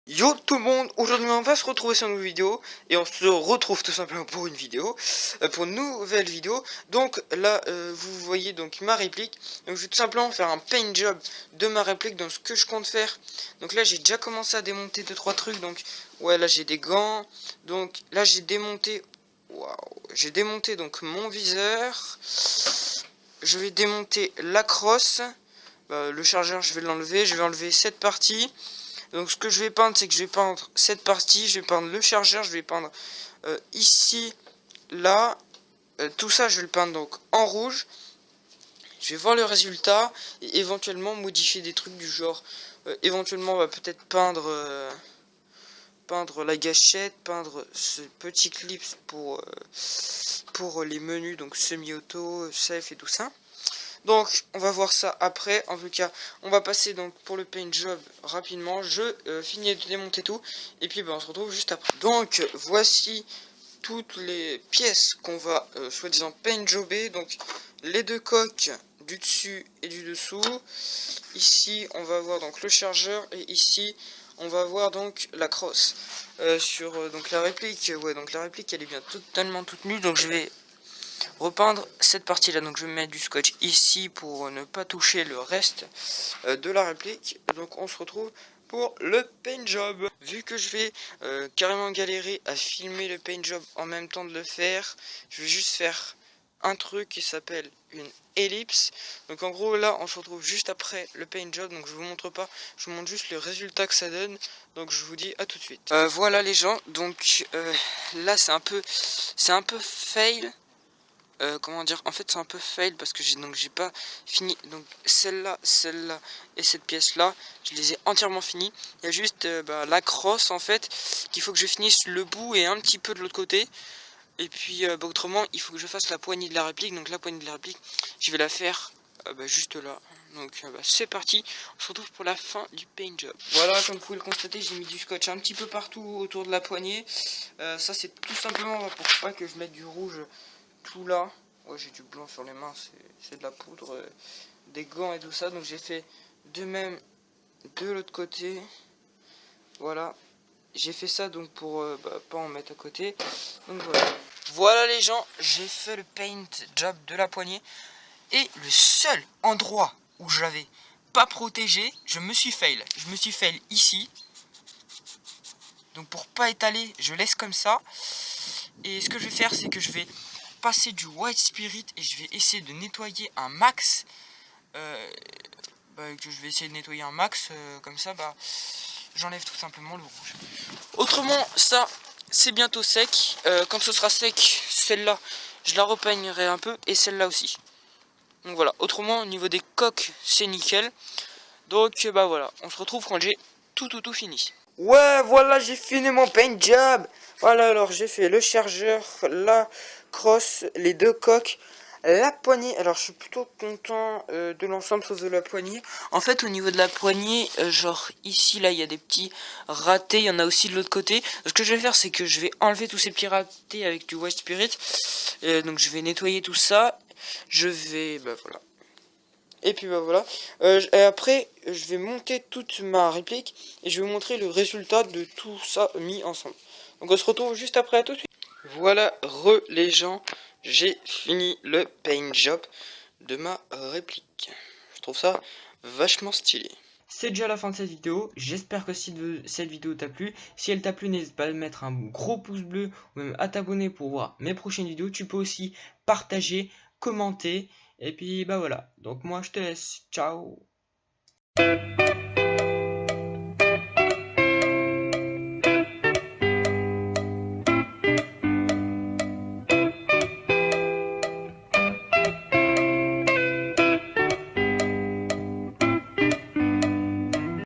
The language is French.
Yo tout le monde, aujourd'hui on va se retrouver sur une nouvelle vidéo et on se retrouve tout simplement pour une vidéo, pour une nouvelle vidéo. Donc là vous voyez donc ma réplique, donc je vais tout simplement faire un paint job de ma réplique dans ce que je compte faire. Donc là j'ai déjà commencé à démonter 2-3 trucs, donc ouais là j'ai des gants, donc là j'ai démonté, j'ai démonté donc mon viseur, je vais démonter la crosse, le chargeur je vais l'enlever, je vais enlever cette partie. Donc ce que je vais peindre, c'est que je vais peindre cette partie, je vais peindre le chargeur, je vais peindre ici, là, tout ça je vais le peindre donc en rouge. Je vais voir le résultat et éventuellement modifier des trucs du genre, éventuellement on va peut-être peindre la gâchette, peindre ce petit clip pour les menus, donc semi-auto, safe et tout ça. Donc on va voir ça après. En tout cas on va passer donc pour le paint job rapidement. Je finis de démonter tout et puis on se retrouve juste après. Donc voici toutes les pièces qu'on va soi-disant paint jobber. Donc les deux coques du dessus et du dessous. Ici on va voir donc le chargeur et ici on va voir donc la crosse sur donc la réplique. Ouais, donc la réplique elle est bien totalement toute nue, donc je vais repeindre cette partie là. Donc je vais mettre du scotch ici pour ne pas toucher le reste de la réplique. Donc on se retrouve pour le paint job. Vu que je vais carrément galérer à filmer le paint job en même temps de le faire, je vais juste faire un truc qui s'appelle une ellipse. Donc en gros là on se retrouve juste après le paint job. Donc je vous montre pas, je vous montre juste le résultat que ça donne. Donc je vous dis à tout de suite. Voilà les gens, donc là c'est un peu fail. Comment dire, en fait c'est un peu fail parce que j'ai pas fini. Donc celle-là et cette pièce là je les ai entièrement finis. Il y a juste la crosse en fait qu'il faut que je finisse le bout et un petit peu de l'autre côté. Et puis autrement il faut que je fasse la poignée de la réplique. Donc la poignée de la réplique je vais la faire juste là. Donc c'est parti, on se retrouve pour la fin du paint job. Voilà, comme vous pouvez le constater, j'ai mis du scotch un petit peu partout autour de la poignée. Ça c'est tout simplement pour pas que je mette du rouge tout là. Ouais, j'ai du blanc sur les mains, c'est de la poudre, des gants et tout ça. Donc j'ai fait de même de l'autre côté. Voilà, j'ai fait ça donc pour pas en mettre à côté. Donc voilà les gens, j'ai fait le paint job de la poignée. Et le seul endroit où je l'avais pas protégé, je me suis fail ici. Donc pour pas étaler, je laisse comme ça. Et ce que je vais faire, c'est que je vais passer du white spirit et je vais essayer de nettoyer un max. Que je vais essayer de nettoyer un max, comme ça j'enlève tout simplement le rouge. Autrement ça c'est bientôt sec. Quand ce sera sec, celle-là je la repeignerai un peu et celle-là aussi. Donc voilà, autrement au niveau des coques c'est nickel. Donc voilà, on se retrouve quand j'ai tout fini. Ouais, voilà, j'ai fini mon paint job. Voilà, alors j'ai fait le chargeur, la crosse, les deux coques, la poignée. Alors je suis plutôt content de l'ensemble sauf de la poignée. En fait au niveau de la poignée, genre ici là il y a des petits ratés, il y en a aussi de l'autre côté. Ce que je vais faire c'est que je vais enlever tous ces petits ratés avec du white spirit. Donc je vais nettoyer tout ça. Je vais, voilà. Et puis voilà. Et après, je vais monter toute ma réplique et je vais vous montrer le résultat de tout ça mis ensemble. Donc on se retrouve juste après, à tout de suite. Voilà, les gens, j'ai fini le paint job de ma réplique. Je trouve ça vachement stylé. C'est déjà la fin de cette vidéo, j'espère que si cette vidéo t'a plu, si elle t'a plu n'hésite pas à mettre un gros pouce bleu ou même à t'abonner pour voir mes prochaines vidéos. Tu peux aussi partager, commenter et puis voilà, donc moi je te laisse, ciao.